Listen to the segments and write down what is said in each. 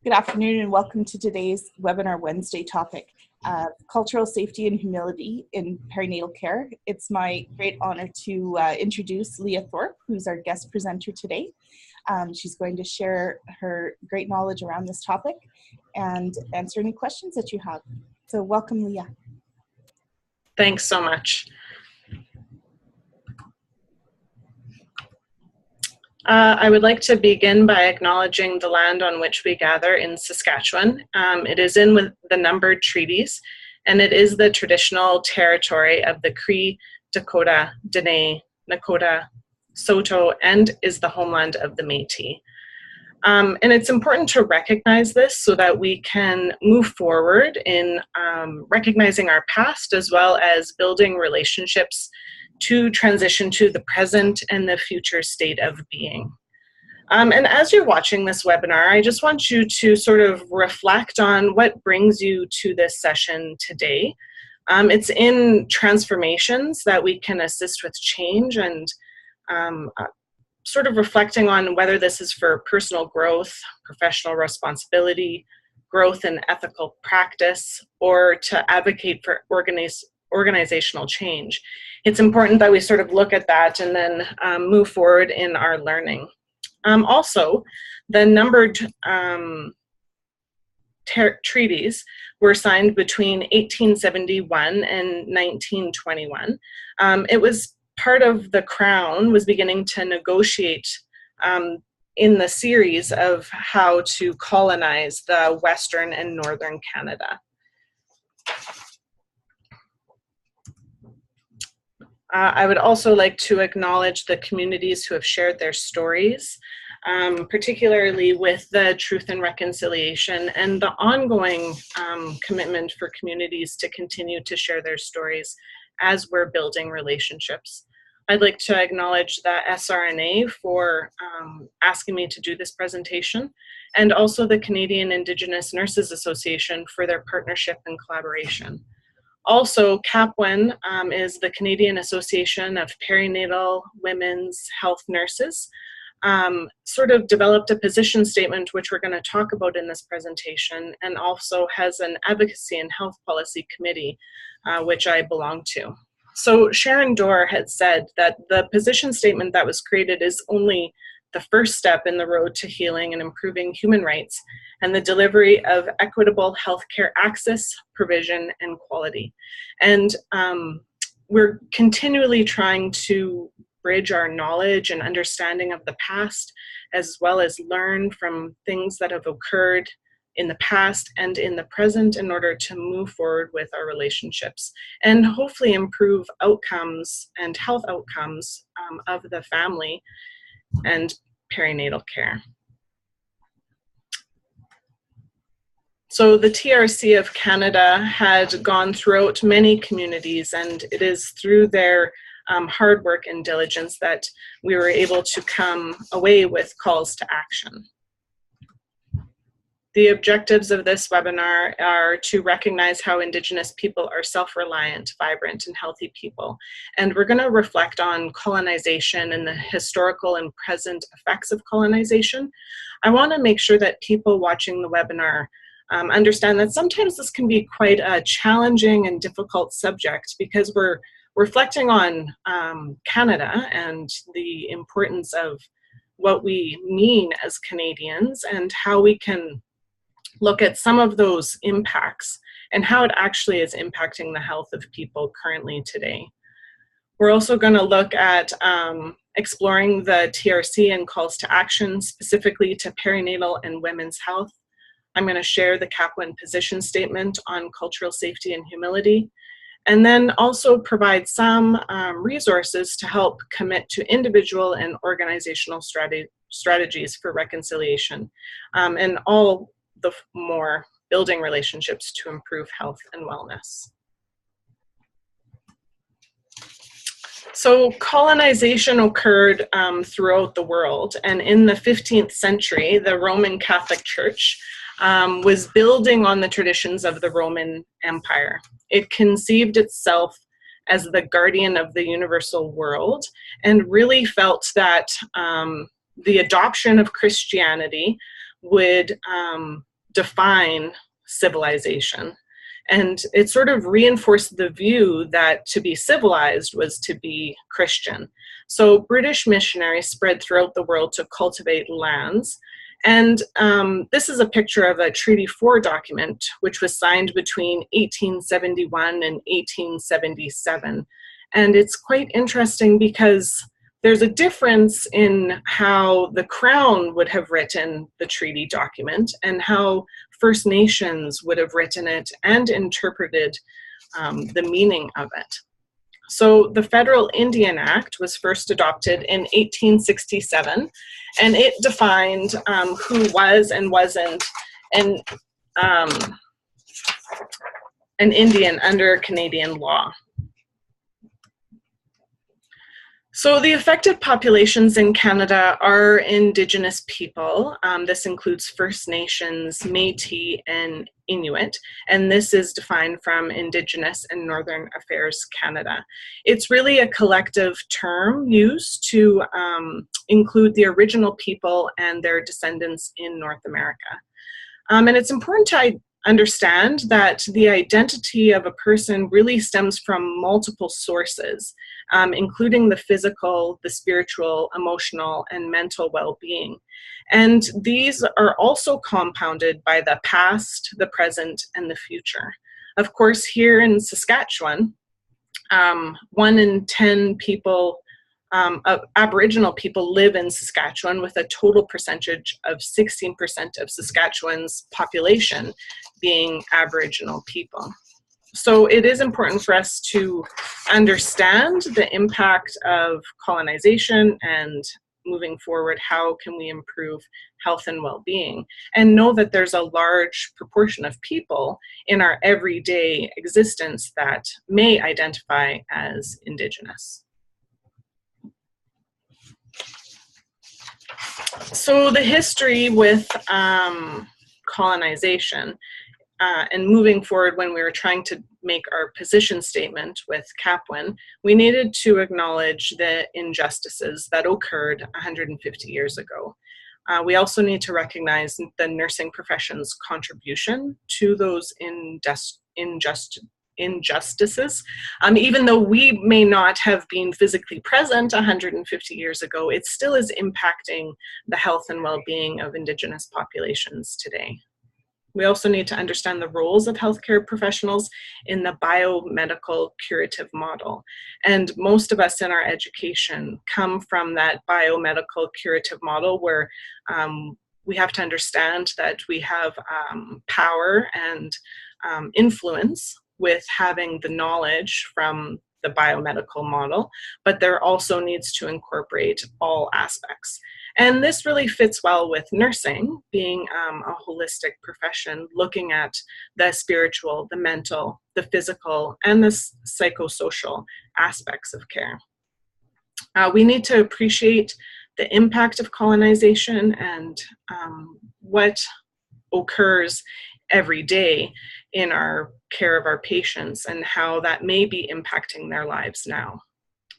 Good afternoon and welcome to today's Webinar Wednesday topic, Cultural Safety and Humility in Perinatal Care. It's my great honor to introduce Leah Thorpe, who's our guest presenter today. She's going to share her great knowledge around this topic and answer any questions that you have. So welcome, Leah. Thanks so much. I would like to begin by acknowledging the land on which we gather in Saskatchewan. It is in with the numbered treaties, and it is the traditional territory of the Cree, Dakota, Dene, Nakota, Saulteaux, and is the homeland of the Métis. And it's important to recognize this so that we can move forward in recognizing our past as well as building relationships to transition to the present and the future state of being. And as you're watching this webinar, I just want you to sort of reflect on what brings you to this session today. It's in transformations that we can assist with change and sort of reflecting on whether this is for personal growth, professional responsibility, growth in ethical practice, or to advocate for organizational change. It's important that we sort of look at that and then move forward in our learning. Also, the numbered treaties were signed between 1871 and 1921. It was part of the Crown was beginning to negotiate in the series of how to colonize the Western and Northern Canada. I would also like to acknowledge the communities who have shared their stories, particularly with the Truth and Reconciliation and the ongoing commitment for communities to continue to share their stories as we're building relationships. I'd like to acknowledge the SRNA for asking me to do this presentation, and also the Canadian Indigenous Nurses Association for their partnership and collaboration. Also, CAPWN is the Canadian Association of Perinatal Women's Health Nurses, sort of developed a position statement, which we're going to talk about in this presentation, and also has an advocacy and health policy committee, which I belong to. So Sharon Dorr had said that the position statement that was created is only the first step in the road to healing and improving human rights and the delivery of equitable healthcare access, provision, and quality. And we're continually trying to bridge our knowledge and understanding of the past, as well as learn from things that have occurred in the past and in the present in order to move forward with our relationships and hopefully improve outcomes and health outcomes of the family and perinatal care. So the TRC of Canada had gone throughout many communities, and it is through their hard work and diligence that we were able to come away with calls to action. The objectives of this webinar are to recognize how Indigenous people are self-reliant, vibrant, and healthy people. And we're going to reflect on colonization and the historical and present effects of colonization. I want to make sure that people watching the webinar understand that sometimes this can be quite a challenging and difficult subject because we're reflecting on Canada and the importance of what we mean as Canadians and how we can look at some of those impacts and how it actually is impacting the health of people currently today. We're also going to look at exploring the TRC and calls to action specifically to perinatal and women's health. I'm going to share the CAPWN position statement on cultural safety and humility, and then also provide some resources to help commit to individual and organizational strategies for reconciliation, and all the more building relationships to improve health and wellness. So colonization occurred throughout the world, and in the 15th century, the Roman Catholic Church was building on the traditions of the Roman Empire. It conceived itself as the guardian of the universal world and really felt that the adoption of Christianity would define civilization. And it sort of reinforced the view that to be civilized was to be Christian. So British missionaries spread throughout the world to cultivate lands. And this is a picture of a Treaty 4 document, which was signed between 1871 and 1877. And it's quite interesting because there's a difference in how the Crown would have written the treaty document and how First Nations would have written it and interpreted the meaning of it. So the Federal Indian Act was first adopted in 1867, and it defined who was and wasn't an Indian under Canadian law. So the affected populations in Canada are Indigenous people. This includes First Nations, Métis, and Inuit, and this is defined from Indigenous and Northern Affairs Canada. It's really a collective term used to include the original people and their descendants in North America. And it's important to understand that the identity of a person really stems from multiple sources, including the physical, the spiritual, emotional, and mental well-being. And these are also compounded by the past, the present, and the future. Of course, here in Saskatchewan, 1 in 10 people Aboriginal people live in Saskatchewan, with a total percentage of 16% of Saskatchewan's population being Aboriginal people. So it is important for us to understand the impact of colonization and moving forward, how can we improve health and well-being, and know that there's a large proportion of people in our everyday existence that may identify as Indigenous. So the history with colonization and moving forward, when we were trying to make our position statement with Capwin, we needed to acknowledge the injustices that occurred 150 years ago. We also need to recognize the nursing profession's contribution to those injustices. Even though we may not have been physically present 150 years ago, it still is impacting the health and well-being of Indigenous populations today. We also need to understand the roles of healthcare professionals in the biomedical curative model. And most of us in our education come from that biomedical curative model where we have to understand that we have power and influence with having the knowledge from the biomedical model, but there also needs to incorporate all aspects. And this really fits well with nursing, being a holistic profession, looking at the spiritual, the mental, the physical, and the psychosocial aspects of care. We need to appreciate the impact of colonization and what occurs every day in our care of our patients and how that may be impacting their lives now.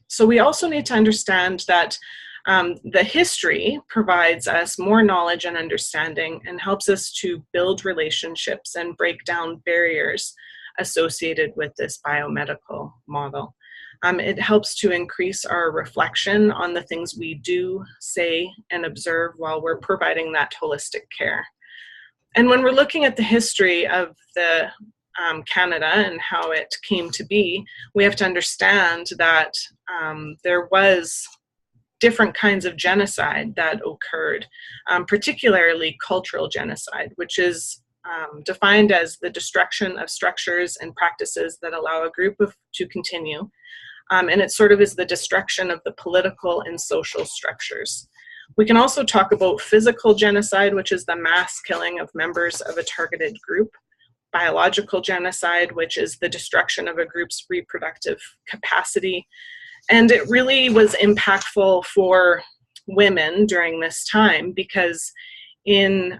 So we also need to understand that the history provides us more knowledge and understanding and helps us to build relationships and break down barriers associated with this biomedical model. It helps to increase our reflection on the things we do, say, and observe while we're providing that holistic care. And when we're looking at the history of the Canada and how it came to be, we have to understand that there was different kinds of genocide that occurred, particularly cultural genocide, which is defined as the destruction of structures and practices that allow a group to continue. And it sort of is the destruction of the political and social structures. We can also talk about physical genocide, which is the mass killing of members of a targeted group. Biological genocide, which is the destruction of a group's reproductive capacity. And it really was impactful for women during this time because in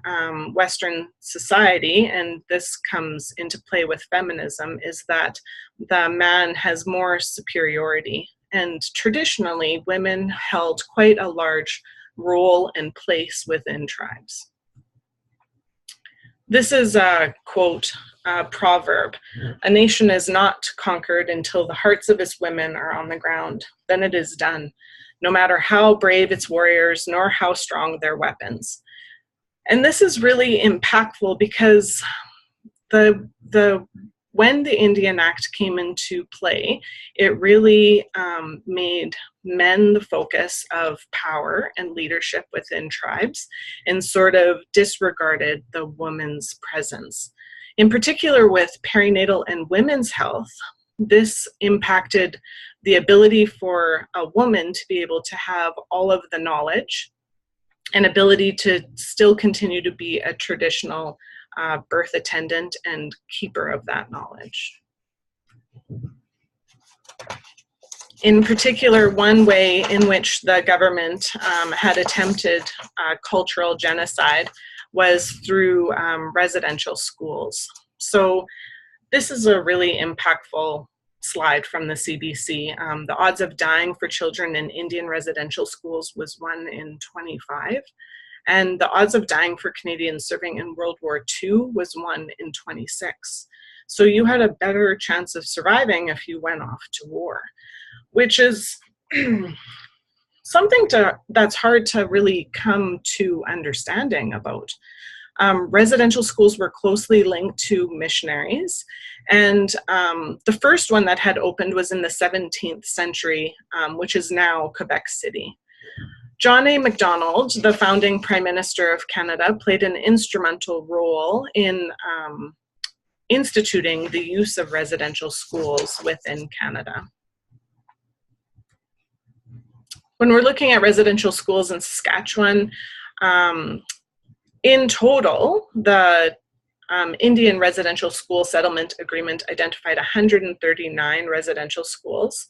Western society, and this comes into play with feminism, is that the man has more superiority. And traditionally, women held quite a large role and place within tribes. This is a quote, proverb. A nation is not conquered until the hearts of its women are on the ground. Then it is done, no matter how brave its warriors, nor how strong their weapons. And this is really impactful because when the Indian Act came into play, it really made men the focus of power and leadership within tribes and sort of disregarded the woman's presence. In particular, with perinatal and women's health, this impacted the ability for a woman to be able to have all of the knowledge and ability to still continue to be a traditional birth attendant and keeper of that knowledge. In particular, one way in which the government had attempted cultural genocide was through residential schools. So this is a really impactful slide from the CBC. The odds of dying for children in Indian residential schools was 1 in 25. And the odds of dying for Canadians serving in World War II was 1 in 26. So you had a better chance of surviving if you went off to war, which is something that's hard to really come to understanding about. Residential schools were closely linked to missionaries, and the first one that had opened was in the 17th century, which is now Quebec City. John A. Macdonald, the founding Prime Minister of Canada, played an instrumental role in instituting the use of residential schools within Canada. When we're looking at residential schools in Saskatchewan, in total, the Indian Residential School Settlement Agreement identified 139 residential schools.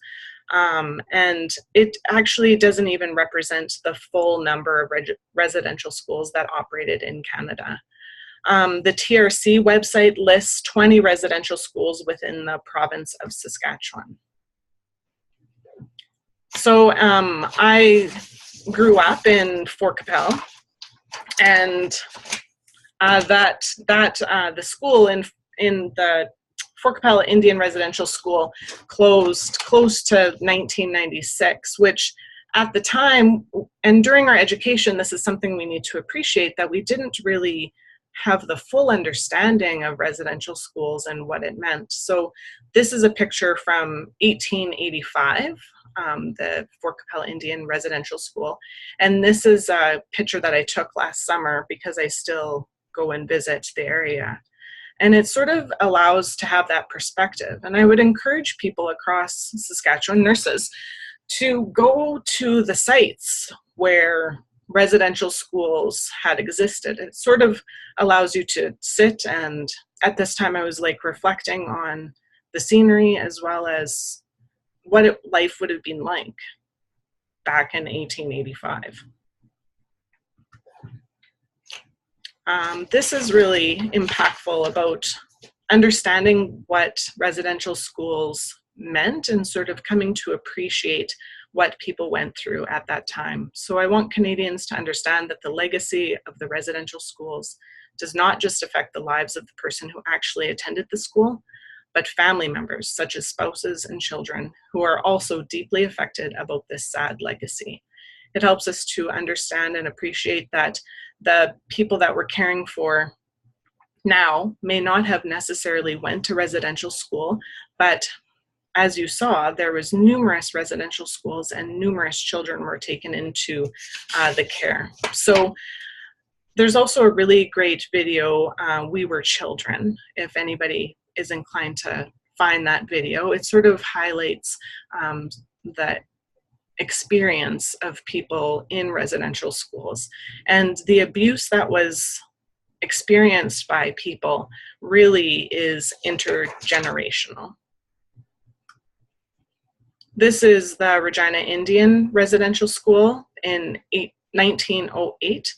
And it actually doesn't even represent the full number of residential schools that operated in Canada. The TRC website lists 20 residential schools within the province of Saskatchewan. So I grew up in Fort Capel, and the school in the Fort Capel Indian Residential School closed close to 1996, which at the time and during our education, this is something we need to appreciate, that we didn't really have the full understanding of residential schools and what it meant. So this is a picture from 1885, the Fort Capel Indian Residential School. And this is a picture that I took last summer because I still go and visit the area. And it sort of allows to have that perspective. And I would encourage people across Saskatchewan, nurses, to go to the sites where residential schools had existed. It sort of allows you to sit, and at this time I was like reflecting on the scenery as well as what life would have been like back in 1885. This is really impactful about understanding what residential schools meant and sort of coming to appreciate what people went through at that time. So I want Canadians to understand that the legacy of the residential schools does not just affect the lives of the person who actually attended the school, but family members such as spouses and children who are also deeply affected about this sad legacy. It helps us to understand and appreciate that the people that we're caring for now may not have necessarily went to residential school, but as you saw, there was numerous residential schools and numerous children were taken into the care. So there's also a really great video, We Were Children, if anybody is inclined to find that video. It sort of highlights the experience of people in residential schools and the abuse that was experienced by people really is intergenerational. This is the Regina Indian Residential School in 1908,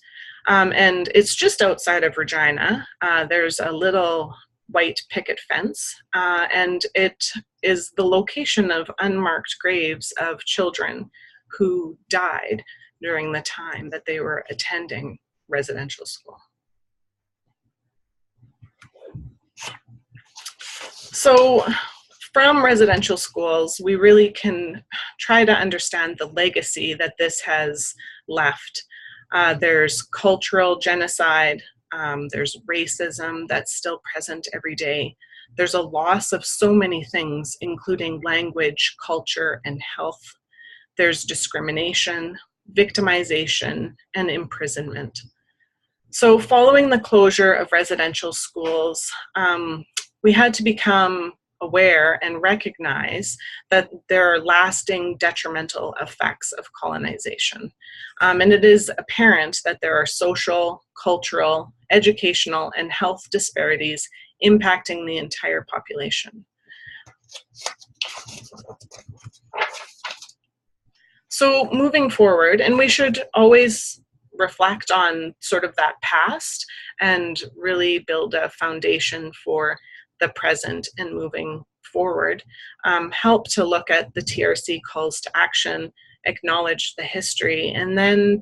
and it's just outside of Regina. There's a little white picket fence, and it is the location of unmarked graves of children who died during the time that they were attending residential school. So from residential schools, we really can try to understand the legacy that this has left. There's cultural genocide, there's racism that's still present every day. There's a loss of so many things, including language, culture, and health. There's discrimination, victimization, and imprisonment. So following the closure of residential schools, we had to become aware and recognize that there are lasting detrimental effects of colonization. And it is apparent that there are social, cultural, educational, and health disparities impacting the entire population. So moving forward, and we should always reflect on sort of that past and really build a foundation for the present and moving forward, help to look at the TRC calls to action, acknowledge the history, and then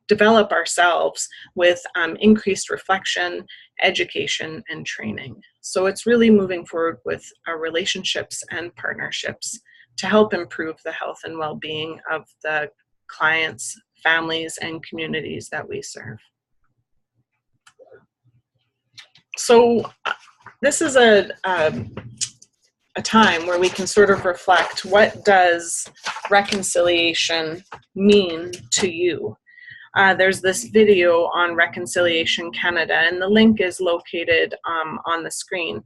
develop ourselves with increased reflection, education, and training. So it's really moving forward with our relationships and partnerships to help improve the health and well-being of the clients, families, and communities that we serve. So this is a time where we can sort of reflect, what does reconciliation mean to you? There's this video on Reconciliation Canada, and the link is located on the screen.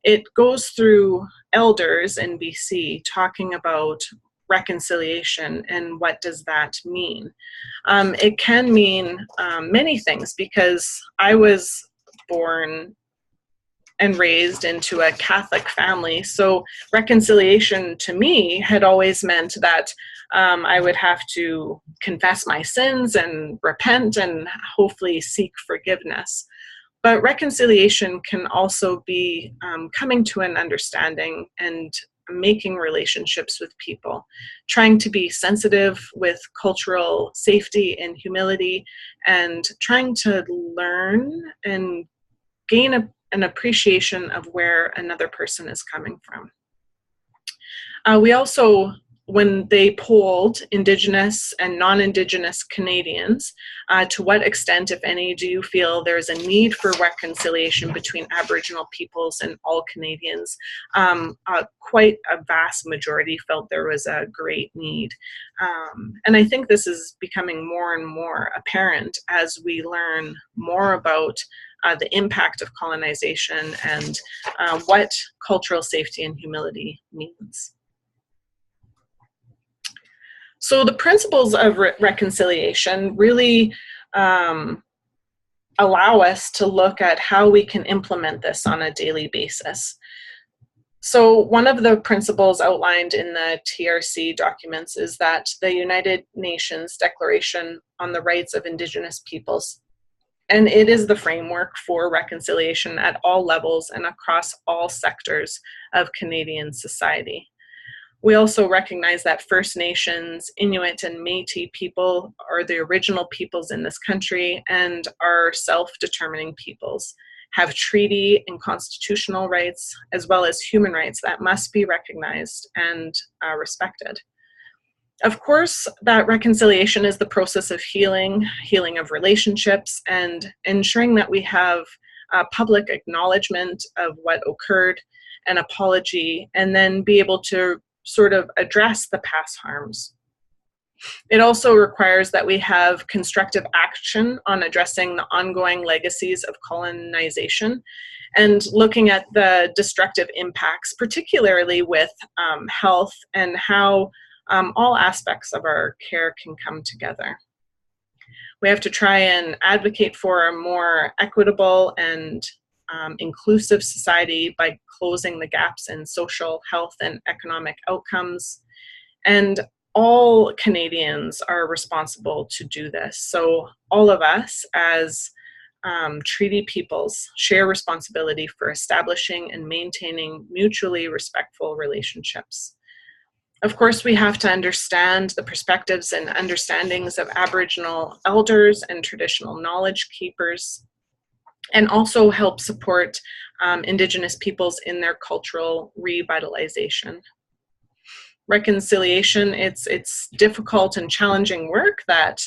It goes through elders in BC talking about reconciliation and what does that mean. It can mean many things, because I was born and raised into a Catholic family, so reconciliation to me had always meant that I would have to confess my sins and repent and hopefully seek forgiveness. But reconciliation can also be coming to an understanding and making relationships with people, trying to be sensitive with cultural safety and humility, and trying to learn and gain an appreciation of where another person is coming from. We also, when they polled Indigenous and non-Indigenous Canadians, to what extent, if any, do you feel there's a need for reconciliation between Aboriginal peoples and all Canadians? Quite a vast majority felt there was a great need. And I think this is becoming more and more apparent as we learn more about the impact of colonization and what cultural safety and humility means. So the principles of reconciliation really allow us to look at how we can implement this on a daily basis. So one of the principles outlined in the TRC documents is that the United Nations Declaration on the Rights of Indigenous Peoples, and it is the framework for reconciliation at all levels and across all sectors of Canadian society. We also recognize that First Nations, Inuit, and Métis people are the original peoples in this country and are self-determining peoples, have treaty and constitutional rights, as well as human rights that must be recognized and respected. Of course, that reconciliation is the process of healing of relationships, and ensuring that we have public acknowledgement of what occurred, an apology, and then be able to sort of address the past harms. It also requires that we have constructive action on addressing the ongoing legacies of colonization and looking at the destructive impacts, particularly with health, and how all aspects of our care can come together. We have to try and advocate for a more equitable and inclusive society by closing the gaps in social, health, and economic outcomes. And all Canadians are responsible to do this. So all of us as treaty peoples share responsibility for establishing and maintaining mutually respectful relationships. Of course, we have to understand the perspectives and understandings of Aboriginal elders and traditional knowledge keepers. and also help support Indigenous peoples in their cultural revitalization. Reconciliation, it's difficult and challenging work that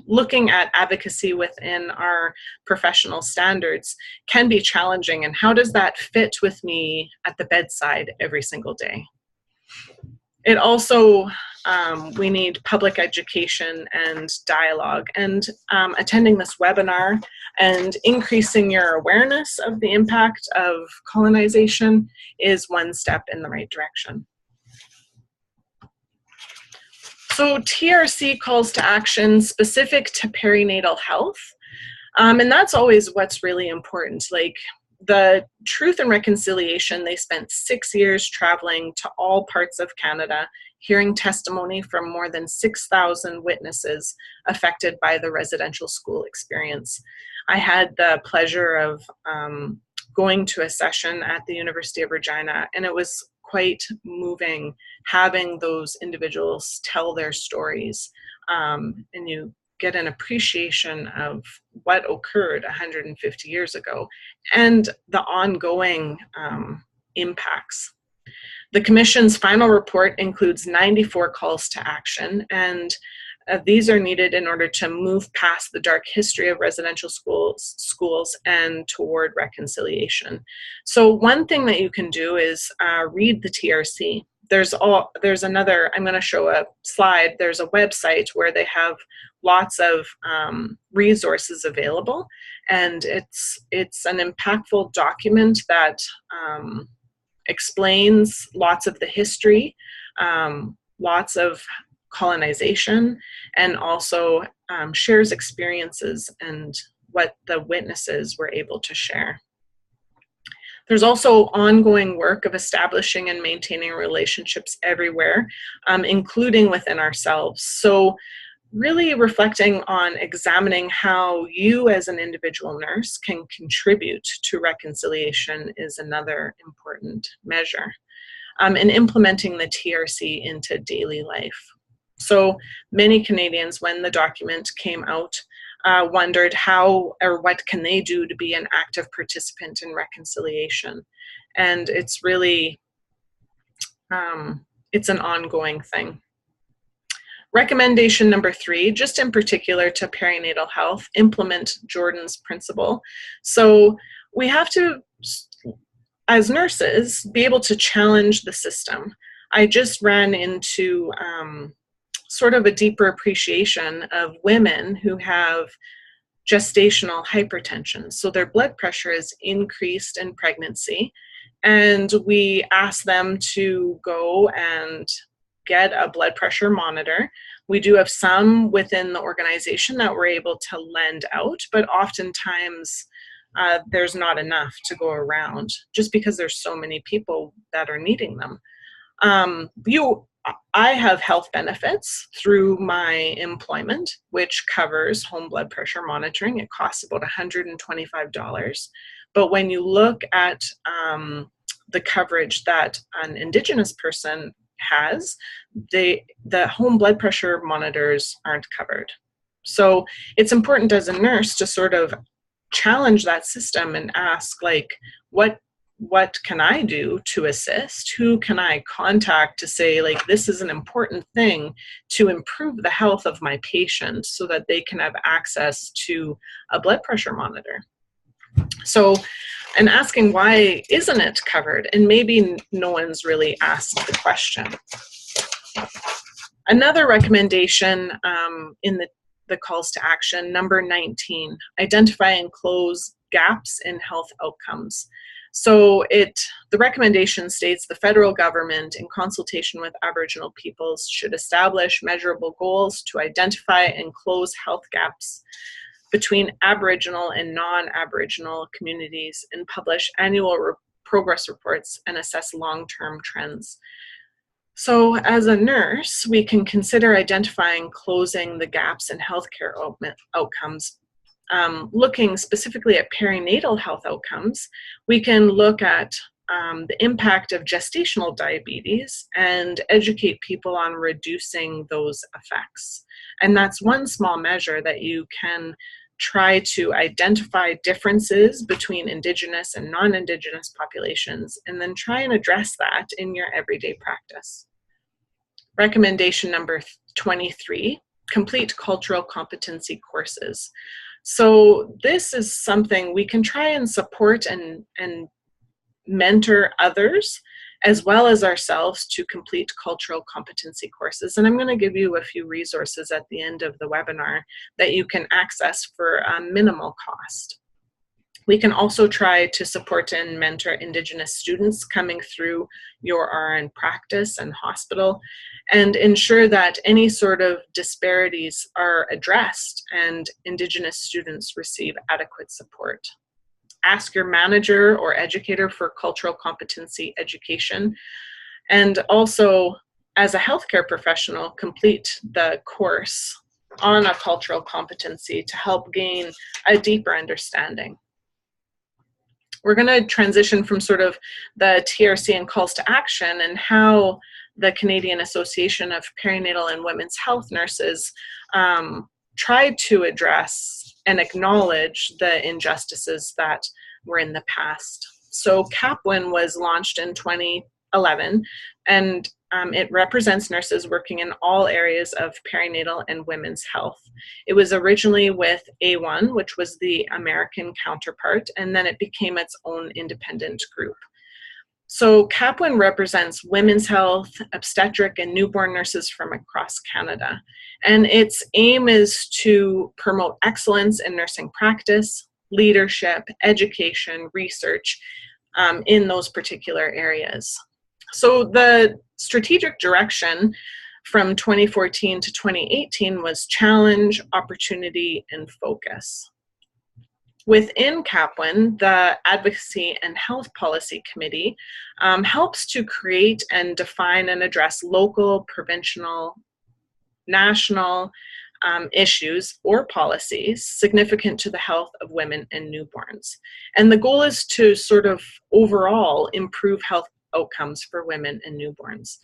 looking at advocacy within our professional standards can be challenging, and how does that fit with me at the bedside every single day? It also, we need public education and dialogue, and attending this webinar and increasing your awareness of the impact of colonization is one step in the right direction. So TRC calls to action specific to perinatal health. And that's always what's really important. Like the Truth and Reconciliation, they spent 6 years traveling to all parts of Canada, hearing testimony from more than 6,000 witnesses affected by the residential school experience. I had the pleasure of going to a session at the University of Regina, and it was quite moving having those individuals tell their stories, and you get an appreciation of what occurred 150 years ago and the ongoing impacts. The Commission's final report includes 94 calls to action, and these are needed in order to move past the dark history of residential schools and toward reconciliation. So one thing that you can do is read the TRC. There's another, I'm going to show a slide, there's a website where they have lots of resources available, and it's an impactful document that explains lots of the history, lots of colonization, and also shares experiences and what the witnesses were able to share. There's also ongoing work of establishing and maintaining relationships everywhere, including within ourselves. So really reflecting on examining how you as an individual nurse can contribute to reconciliation is another important measure, and implementing the TRC into daily life. So many Canadians, when the document came out, wondered how or what can they do to be an active participant in reconciliation. And it's really, it's an ongoing thing. Recommendation number 3, just in particular to perinatal health, implement Jordan's principle. So we have to, as nurses, be able to challenge the system. I just ran into sort of a deeper appreciation of women who have gestational hypertension. So their blood pressure is increased in pregnancy, and we ask them to go and get a blood pressure monitor. We do have some within the organization that we're able to lend out, but oftentimes there's not enough to go around just because there's so many people that are needing them. I have health benefits through my employment, which covers home blood pressure monitoring. It costs about $125. But when you look at the coverage that an Indigenous person has, the home blood pressure monitors aren't covered. So it's important as a nurse to sort of challenge that system and ask, like, what can I do to assist? Who can I contact to say, like, this is an important thing to improve the health of my patient so that they can have access to a blood pressure monitor? So, and asking why isn't it covered? And maybe no one's really asked the question. Another recommendation in the calls to action, number 19, identify and close gaps in health outcomes. So the recommendation states the federal government, in consultation with Aboriginal peoples, should establish measurable goals to identify and close health gaps between Aboriginal and non-Aboriginal communities, and publish annual progress reports and assess long-term trends. So as a nurse, we can consider identifying closing the gaps in healthcare outcomes. Looking specifically at perinatal health outcomes, we can look at the impact of gestational diabetes and educate people on reducing those effects. And that's one small measure that you can try to identify differences between Indigenous and non-Indigenous populations, and then try and address that in your everyday practice. Recommendation number 23, complete cultural competency courses. So this is something we can try and support and mentor others as well as ourselves to complete cultural competency courses. And I'm going to give you a few resources at the end of the webinar that you can access for a minimal cost. We can also try to support and mentor Indigenous students coming through your RN practice and hospital, and ensure that any sort of disparities are addressed and Indigenous students receive adequate support. Ask your manager or educator for cultural competency education. And also, as a healthcare professional, complete the course on a cultural competency to help gain a deeper understanding. We're going to transition from sort of the TRC and calls to action and how the Canadian Association of Perinatal and Women's Health Nurses tried to address and acknowledge the injustices that were in the past. So CAPWIN was launched in 2011, and it represents nurses working in all areas of perinatal and women's health. It was originally with A1, which was the American counterpart, and then it became its own independent group. So CAPWIN represents women's health, obstetric, and newborn nurses from across Canada. And its aim is to promote excellence in nursing practice, leadership, education, research in those particular areas. So the strategic direction from 2014 to 2018 was challenge, opportunity, and focus. Within CAPWIN, the Advocacy and Health Policy Committee helps to create and define and address local, provincial, national issues or policies significant to the health of women and newborns. And the goal is to sort of overall improve health outcomes for women and newborns.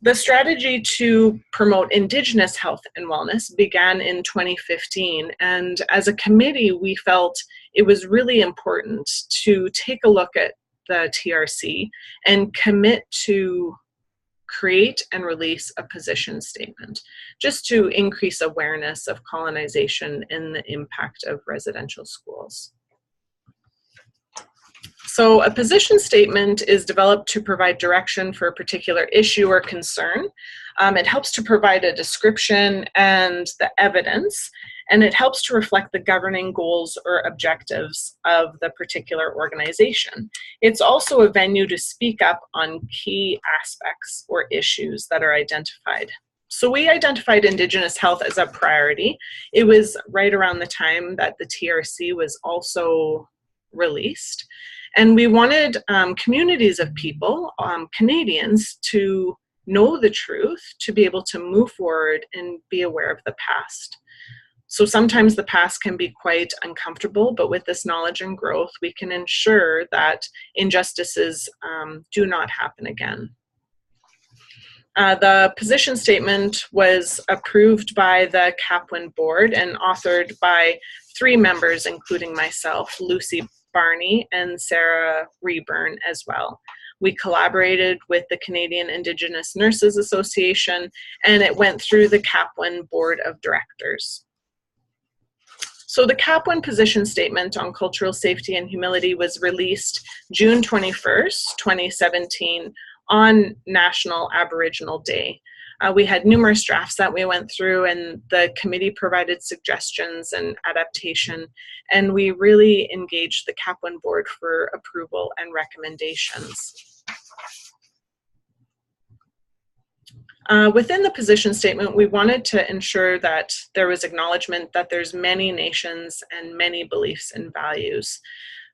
The strategy to promote Indigenous health and wellness began in 2015, and as a committee, we felt it was really important to take a look at the TRC and commit to create and release a position statement, just to increase awareness of colonization and the impact of residential schools. So a position statement is developed to provide direction for a particular issue or concern. It helps to provide a description and the evidence, and it helps to reflect the governing goals or objectives of the particular organization. It's also a venue to speak up on key aspects or issues that are identified. So we identified Indigenous health as a priority. It was right around the time that the TRC was also released. And we wanted communities of people, Canadians, to know the truth, to be able to move forward and be aware of the past. So sometimes the past can be quite uncomfortable, but with this knowledge and growth, we can ensure that injustices do not happen again. The position statement was approved by the CAPWIN board and authored by 3 members, including myself, Lucy Barney and Sarah Reburn as well. We collaborated with the Canadian Indigenous Nurses Association, and it went through the CAPWIN Board of Directors. So the CAPWIN position statement on cultural safety and humility was released June 21st, 2017 on National Aboriginal Day. We had numerous drafts that we went through, and the committee provided suggestions and adaptation, and we really engaged the CAPWIN board for approval and recommendations. Within the position statement, we wanted to ensure that there was acknowledgement that there's many nations and many beliefs and values.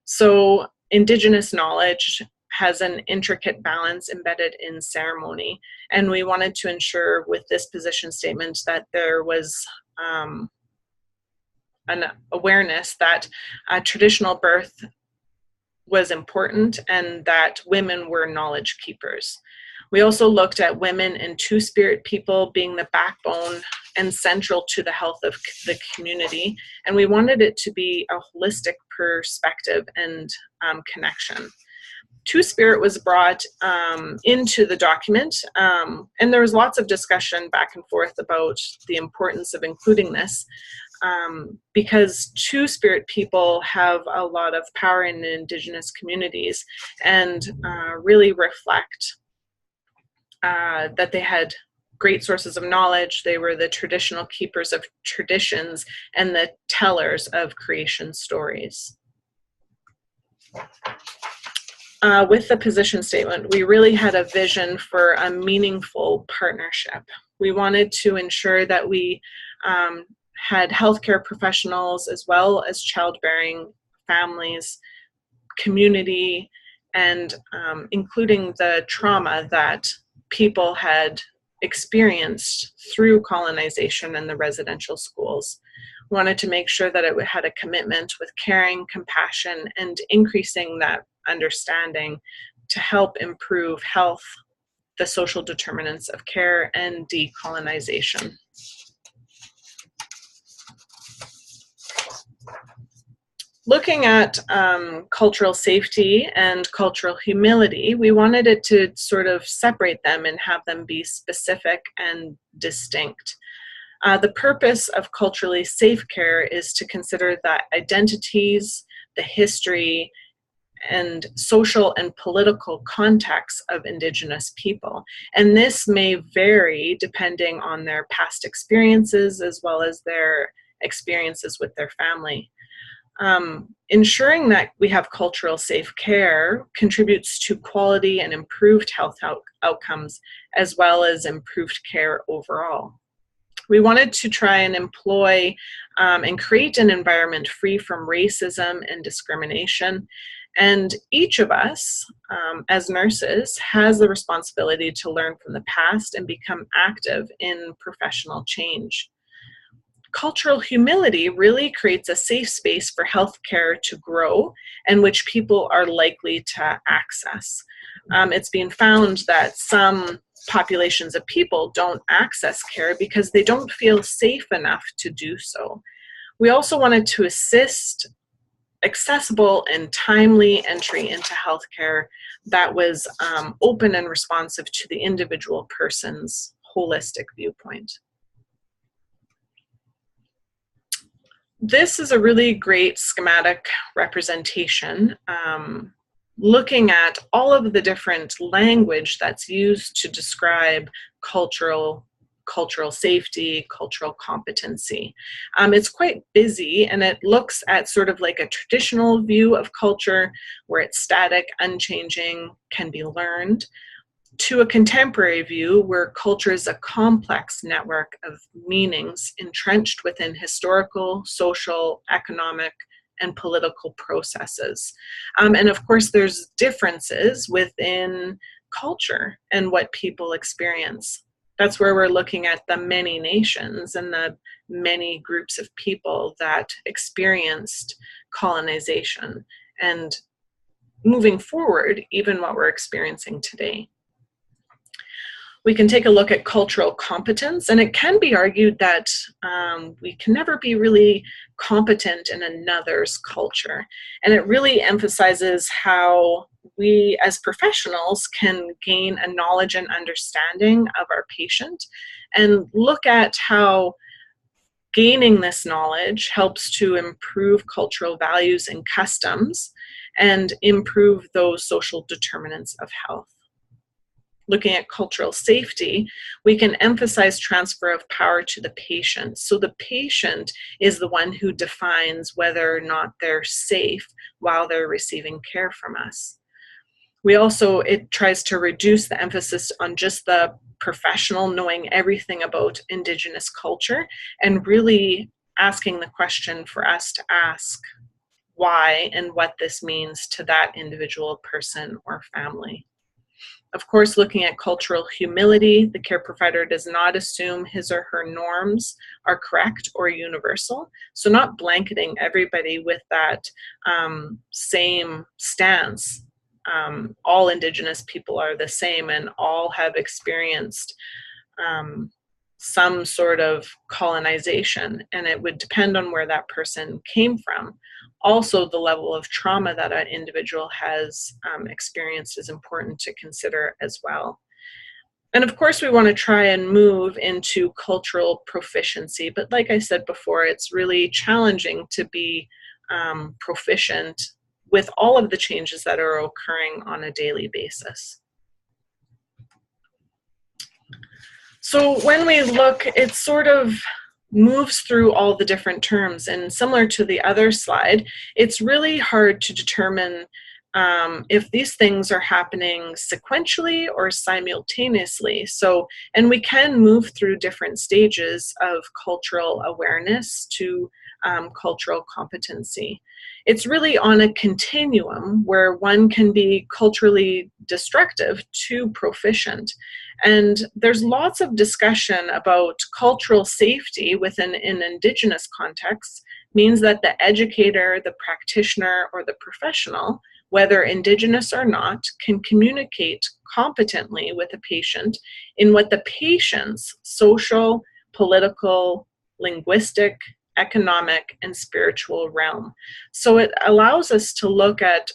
So Indigenous knowledge has an intricate balance embedded in ceremony, and we wanted to ensure with this position statement that there was an awareness that traditional birth was important and that women were knowledge keepers. We also looked at women and Two-Spirit people being the backbone and central to the health of the community. And we wanted it to be a holistic perspective and connection. Two-Spirit was brought into the document, and there was lots of discussion back and forth about the importance of including this, because Two-Spirit people have a lot of power in Indigenous communities, and really reflect that they had great sources of knowledge. They were the traditional keepers of traditions and the tellers of creation stories. With the position statement, we really had a vision for a meaningful partnership. We wanted to ensure that we had healthcare professionals as well as childbearing families, community, and including the trauma that people had experienced through colonization in the residential schools. Wanted to make sure that it had a commitment with caring, compassion, and increasing that understanding to help improve health, the social determinants of care, and decolonization. Looking at cultural safety and cultural humility, we wanted it to sort of separate them and have them be specific and distinct. The purpose of culturally safe care is to consider the identities, the history, and social and political context of Indigenous people. And this may vary depending on their past experiences as well as their experiences with their family. Ensuring that we have cultural safe care contributes to quality and improved health outcomes, as well as improved care overall. We wanted to try and employ and create an environment free from racism and discrimination. And each of us, as nurses, has the responsibility to learn from the past and become active in professional change. Cultural humility really creates a safe space for healthcare to grow and which people are likely to access. It's been found that some populations of people don't access care because they don't feel safe enough to do so. We also wanted to assist accessible and timely entry into healthcare that was open and responsive to the individual person's holistic viewpoint. This is a really great schematic representation, looking at all of the different language that's used to describe cultural safety, cultural competency. It's quite busy, and it looks at sort of like a traditional view of culture where it's static, unchanging, can be learned, to a contemporary view where culture is a complex network of meanings entrenched within historical, social, economic, and political processes. And of course, there's differences within culture and what people experience. That's where we're looking at the many nations and the many groups of people that experienced colonization, and moving forward, even what we're experiencing today. We can take a look at cultural competence, and it can be argued that we can never be really competent in another's culture. And it really emphasizes how we as professionals can gain a knowledge and understanding of our patient and look at how gaining this knowledge helps to improve cultural values and customs and improve those social determinants of health. Looking at cultural safety, we can emphasize transfer of power to the patient. So the patient is the one who defines whether or not they're safe while they're receiving care from us. It tries to reduce the emphasis on just the professional knowing everything about Indigenous culture and really asking the question for us to ask why and what this means to that individual person or family. Of course, looking at cultural humility, the care provider does not assume his or her norms are correct or universal. So not blanketing everybody with that same stance. All Indigenous people are the same and all have experienced some sort of colonization, and it would depend on where that person came from. Also, the level of trauma that an individual has experienced is important to consider as well. And of course, we want to try and move into cultural proficiency, but like I said before, it's really challenging to be proficient with all of the changes that are occurring on a daily basis. So when we look, it sort of moves through all the different terms, and similar to the other slide, it's really hard to determine if these things are happening sequentially or simultaneously. So, and we can move through different stages of cultural awareness to cultural competency. It's really on a continuum where one can be culturally destructive to proficient. And there's lots of discussion about cultural safety within an Indigenous context, means that the educator, the practitioner, or the professional, whether Indigenous or not, can communicate competently with a patient in what the patient's social, political, linguistic, economic, and spiritual realm. So it allows us to look at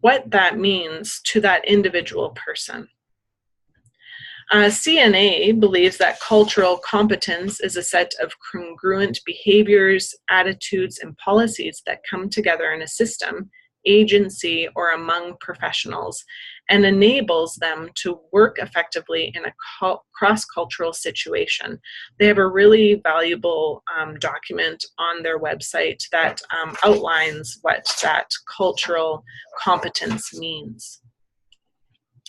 what that means to that individual person. CNA believes that cultural competence is a set of congruent behaviors, attitudes, and policies that come together in a system, agency, or among professionals, and enables them to work effectively in a cross-cultural situation. They have a really valuable document on their website that outlines what that cultural competence means.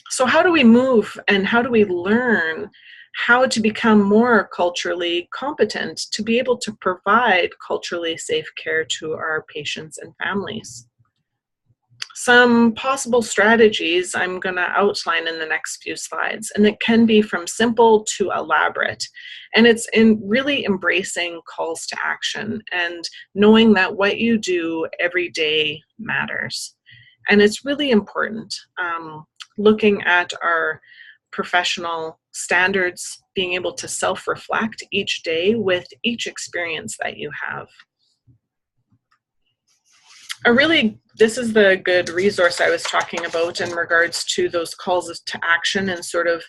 So how do we move and how do we learn how to become more culturally competent to be able to provide culturally safe care to our patients and families? Some possible strategies I'm going to outline in the next few slides, and it can be from simple to elaborate. And it's in really embracing calls to action and knowing that what you do every day matters. And it's really important. Looking at our professional standards, being able to self-reflect each day with each experience that you have. This is the good resource I was talking about in regards to those calls to action and sort of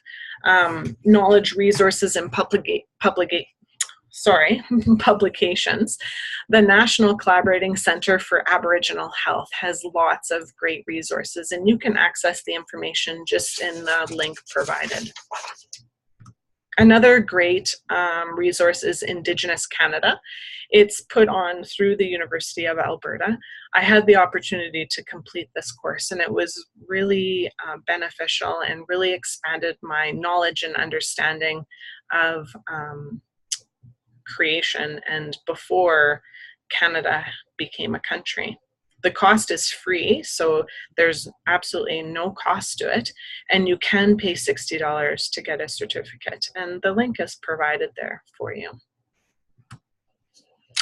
knowledge resources and publications. The National Collaborating Center for Aboriginal Health has lots of great resources, and you can access the information just in the link provided. Another great resource is Indigenous Canada. It's put on through the University of Alberta. I had the opportunity to complete this course, and it was really beneficial and really expanded my knowledge and understanding of creation and before Canada became a country. The cost is free, so there's absolutely no cost to it, and you can pay $60 to get a certificate, and the link is provided there for you.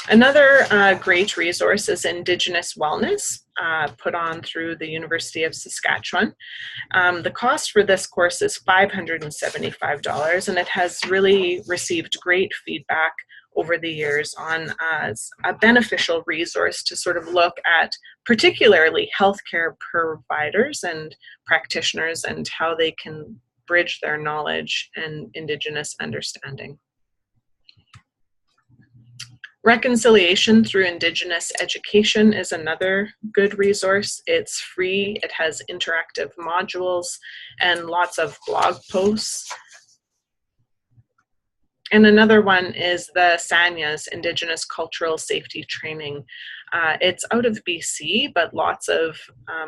Another great resource is Indigenous Wellness, put on through the University of Saskatchewan. The cost for this course is $575, and it has really received great feedback over the years on a beneficial resource to sort of look at particularly healthcare providers and practitioners and how they can bridge their knowledge and Indigenous understanding. Reconciliation through Indigenous Education is another good resource. It's free, it has interactive modules and lots of blog posts. And another one is the SANYA's Indigenous Cultural Safety Training. It's out of BC, but lots of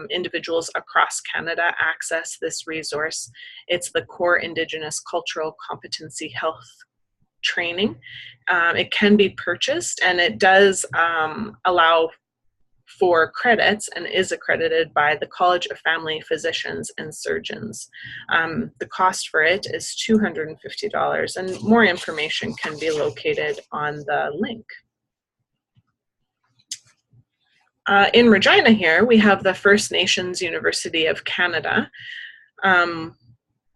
individuals across Canada access this resource. It's the Core Indigenous Cultural Competency Health Training. It can be purchased, and it does allow for credits and is accredited by the College of Family Physicians and Surgeons. The cost for it is $250, and more information can be located on the link. In Regina here, we have the First Nations University of Canada.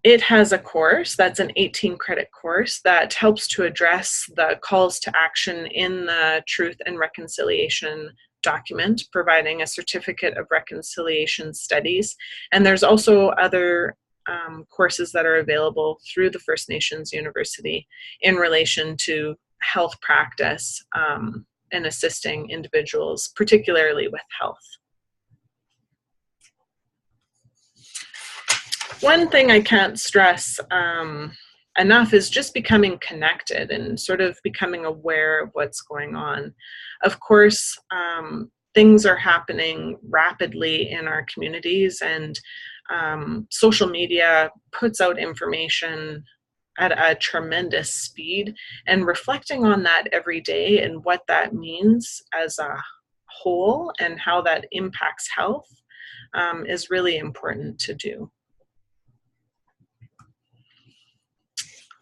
it has a course that's an 18-credit course that helps to address the calls to action in the Truth and Reconciliation document, providing a certificate of reconciliation studies. And there's also other courses that are available through the First Nations University in relation to health practice and assisting individuals, particularly with health. One thing I can't stress enough is just becoming connected and sort of becoming aware of what's going on. Of course, things are happening rapidly in our communities, and social media puts out information at a tremendous speed, and reflecting on that every day and what that means as a whole and how that impacts health is really important to do.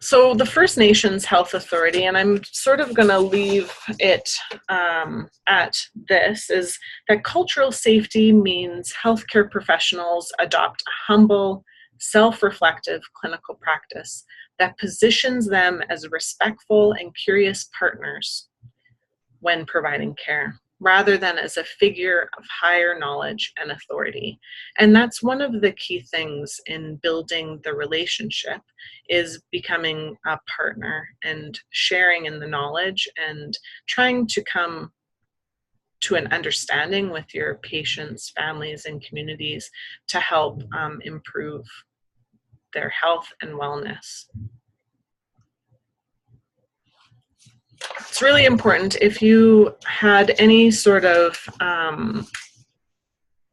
So the First Nations Health Authority, and I'm sort of going to leave it at this, is that cultural safety means healthcare professionals adopt a humble, self-reflective clinical practice that positions them as respectful and curious partners when providing care, rather than as a figure of higher knowledge and authority. And that's one of the key things in building the relationship, is becoming a partner and sharing in the knowledge and trying to come to an understanding with your patients, families, and communities to help improve their health and wellness. It's really important, if you had any sort of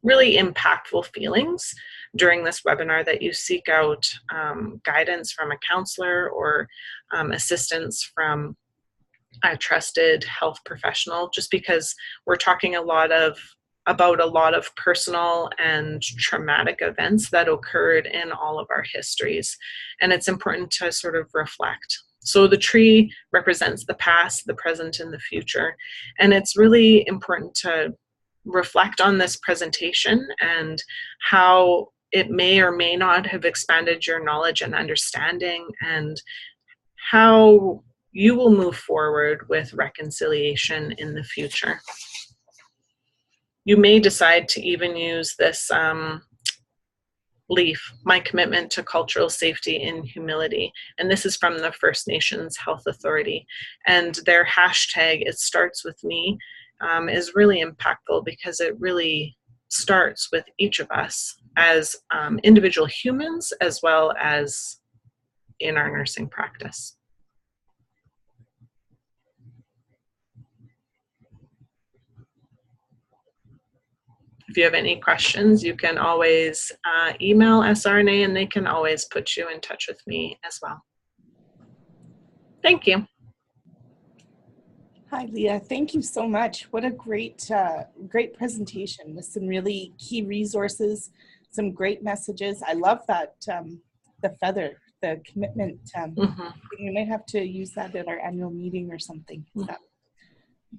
really impactful feelings during this webinar, that you seek out guidance from a counselor or assistance from a trusted health professional, just because we're talking about a lot of personal and traumatic events that occurred in all of our histories. And it's important to sort of reflect. So the tree represents the past, the present, and the future. And it's really important to reflect on this presentation and how it may or may not have expanded your knowledge and understanding, and how you will move forward with reconciliation in the future. You may decide to even use this leaf, my commitment to cultural safety and humility. And this is from the First Nations Health Authority. And their hashtag, it starts with me, is really impactful, because it really starts with each of us as individual humans, as well as in our nursing practice. If you have any questions, you can always email SRNA, and they can always put you in touch with me as well. Thank you. Hi, Leah. Thank you so much. What a great, great presentation with some really key resources, some great messages. I love that, the feather, the commitment. We might have to use that at our annual meeting or something. That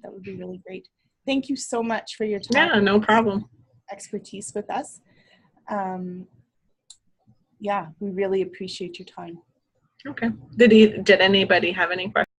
would be really great. Thank you so much for your time. Yeah, no problem. Expertise with us. Yeah, we really appreciate your time. Okay. Did anybody have any questions?